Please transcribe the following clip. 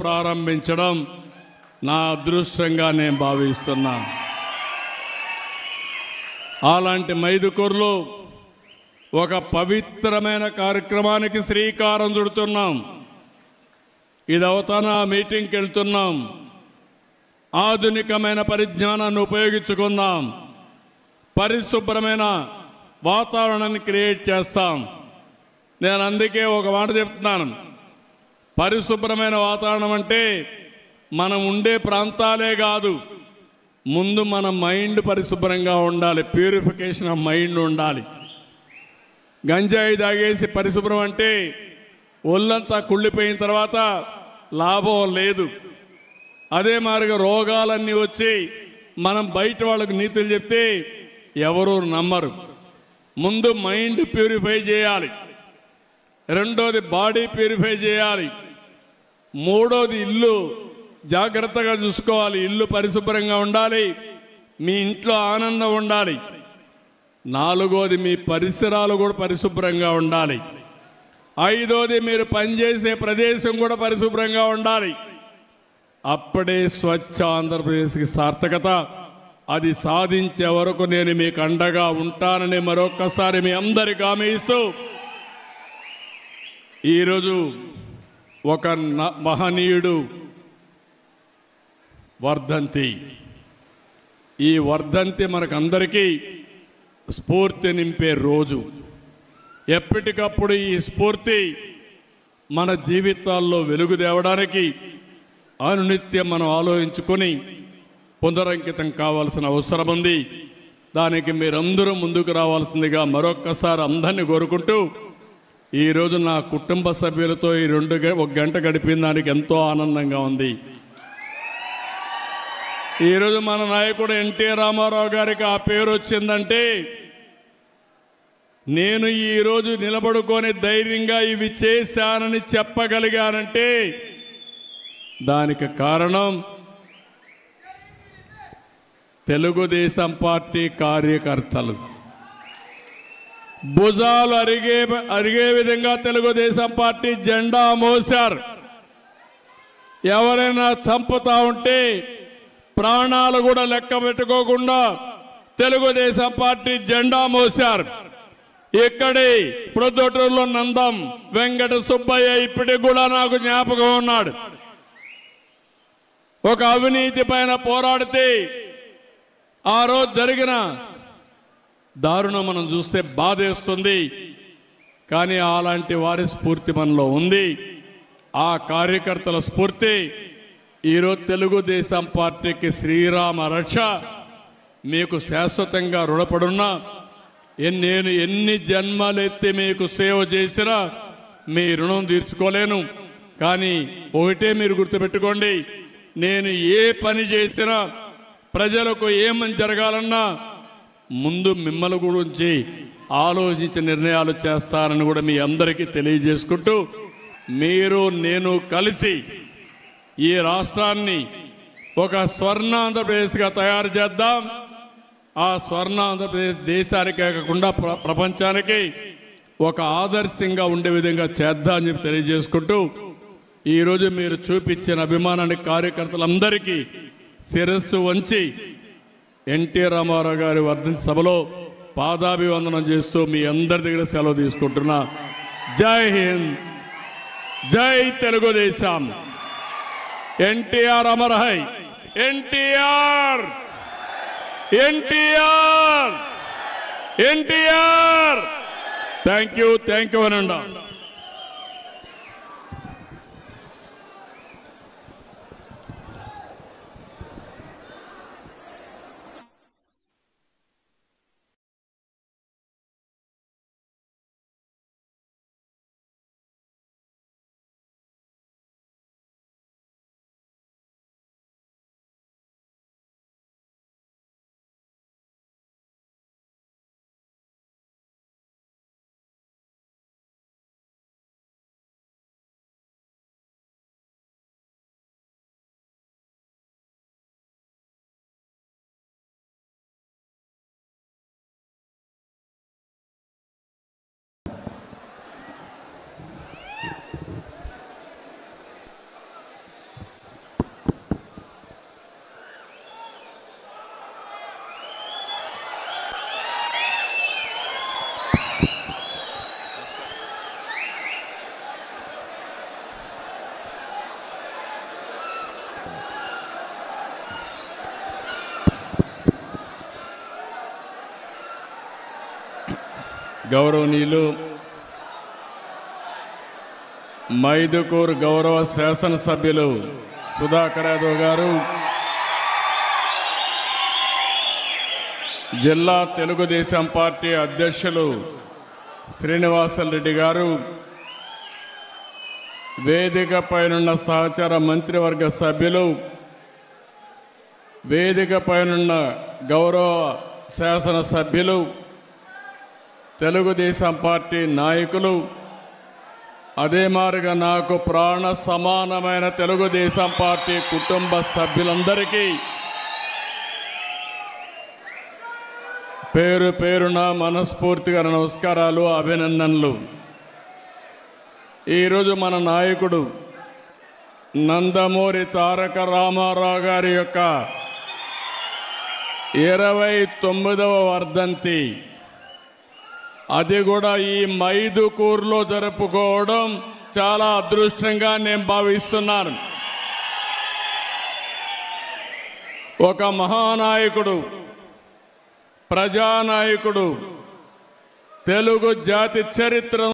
ప్రారంభించడం నా అదృష్టంగా నేను భావిస్తున్నా. అలాంటి మైదుకూరులో ఒక పవిత్రమైన కార్యక్రమానికి శ్రీకారం చుడుతున్నాం. ఇది అవతాన మీటింగ్కి వెళ్తున్నాం. ఆధునికమైన పరిజ్ఞానాన్ని ఉపయోగించుకుందాం. పరిశుభ్రమైన వాతావరణాన్ని క్రియేట్ చేస్తాం. నేను అందుకే ఒక మాట చెప్తున్నాను. పరిశుభ్రమైన వాతావరణం అంటే మనం ఉండే ప్రాంతాలే కాదు, ముందు మన మైండ్ పరిశుభ్రంగా ఉండాలి. ప్యూరిఫికేషన్ ఆఫ్ మైండ్ ఉండాలి. గంజాయి తాగేసి పరిశుభ్రం అంటే ఒళ్ళంతా కుళ్ళిపోయిన తర్వాత లాభం లేదు. అదే మాదిరిగా రోగాలన్నీ వచ్చి మనం బయట వాళ్ళకు నీతులు చెప్తే ఎవరు నమ్మరు. ముందు మైండ్ ప్యూరిఫై చేయాలి. రెండోది బాడీ ప్యూరిఫై చేయాలి. మూడోది ఇల్లు జాగ్రత్తగా చూసుకోవాలి. ఇల్లు పరిశుభ్రంగా ఉండాలి. మీ ఇంట్లో ఆనందం ఉండాలి. నాలుగోది మీ పరిసరాలు కూడా పరిశుభ్రంగా ఉండాలి. ఐదోది మీరు పనిచేసే ప్రదేశం కూడా పరిశుభ్రంగా ఉండాలి. అప్పుడే స్వచ్ఛ ఆంధ్రప్రదేశ్కి సార్థకత. అది సాధించే వరకు నేను మీకు అండగా ఉంటానని మరొక్కసారి మీ అందరికీ హామీ ఇస్తూ, ఈరోజు ఒక మహనీయుడు వర్ధంతి. ఈ వర్ధంతి మనకందరికీ స్ఫూర్తి నింపే రోజు. ఎప్పటికప్పుడు ఈ స్ఫూర్తి మన జీవితాల్లో వెలుగు తేవడానికి అనునిత్యం మనం ఆలోచించుకొని పునరంకితం కావాల్సిన అవసరం ఉంది. దానికి మీరందరూ ముందుకు రావాల్సిందిగా మరొక్కసారి అందరినీ కోరుకుంటూ, ఈరోజు నా కుటుంబ సభ్యులతో ఈ ఒక గంట గడిపిన దానికి ఎంతో ఆనందంగా ఉంది. ఈరోజు మన నాయకుడు ఎన్టీ రామారావు గారికి ఆ పేరు వచ్చిందంటే, నేను ఈరోజు నిలబడుకొని ధైర్యంగా ఇవి చేశానని చెప్పగలిగానంటే దానికి కారణం తెలుగుదేశం పార్టీ కార్యకర్తలు. భుజాలు అరిగే విధంగా తెలుగుదేశం పార్టీ జెండా మోశారు. ఎవరైనా చంపుతా ఉంటే ప్రాణాలు కూడా లెక్క పెట్టుకోకుండా తెలుగుదేశం పార్టీ జెండా మోశారు. ఇక్కడి ప్రొద్దుటూరులో నందం వెంకట సుబ్బయ్య ఇప్పటికి కూడా నాకు జ్ఞాపకం ఉన్నాడు. ఒక అవినీతి పైన పోరాడితే ఆ రోజు జరిగిన దారుణం మనం చూస్తే బాధేస్తుంది. కానీ అలాంటి వారి స్ఫూర్తి మనలో ఉంది. ఆ కార్యకర్తల స్ఫూర్తి ఈరోజు తెలుగుదేశం పార్టీకి శ్రీరామ రక్ష. మీకు శాశ్వతంగా రుణపడున్నా. నేను ఎన్ని జన్మలెత్తి మీకు సేవ చేసినా మీ రుణం తీర్చుకోలేను. కానీ ఒకటే మీరు గుర్తుపెట్టుకోండి, నేను ఏ పని చేసినా ప్రజలకు ఏమని జరగాలన్నా ముందు మిమ్మల్ని గురించి ఆలోచించి నిర్ణయాలు చేస్తారని కూడా మీ అందరికీ తెలియజేసుకుంటూ, మీరు నేను కలిసి ఈ రాష్ట్రాన్ని ఒక స్వర్ణ ఆంధ్రప్రదేశ్గా తయారు చేద్దాం. ఆ స్వర్ణ ఆంధ్రప్రదేశ్ దేశానికే కాకుండా ప్రపంచానికి ఒక ఆదర్శంగా ఉండే విధంగా చేద్దామని చెప్పి తెలియజేసుకుంటూ, ఈరోజు మీరు చూపించిన అభిమానానికి కార్యకర్తలందరికీ శిరస్సు వంచి ఎన్టీ రామారావు గారి వర్ధంతి సభలో పాదాభివందనం చేస్తూ మీ అందరి దగ్గర సెలవు తీసుకుంటున్నా. జై హింద్, జై Telugu Desam. NTR Amar high. NTR, NTR, NTR. Thank you అనండి. గౌరవనీయులు మైదుకూరు గౌరవ శాసనసభ్యులు సుధాకర్ యాదవ్ గారు, జిల్లా తెలుగుదేశం పార్టీ అధ్యక్షులు శ్రీనివాసరెడ్డి గారు, వేదిక పైనున్న సహచర మంత్రివర్గ సభ్యులు, వేదిక పైనున్న గౌరవ శాసనసభ్యులు, తెలుగుదేశం పార్టీ నాయకులు, అదే మారుగా నాకు ప్రాణ సమానమైన తెలుగుదేశం పార్టీ కుటుంబ సభ్యులందరికీ పేరు పేరున మనస్ఫూర్తిగా నమస్కారాలు, అభినందనలు. ఈరోజు మన నాయకుడు నందమూరి తారక రామారావు గారి యొక్క 29వ వర్ధంతి, అది కూడా ఈ మైదుకూరులో జరుపుకోవడం చాలా అదృష్టంగా నేను భావిస్తున్నాను. ఒక మహానాయకుడు, ప్రజానాయకుడు, తెలుగు జాతి చరిత్ర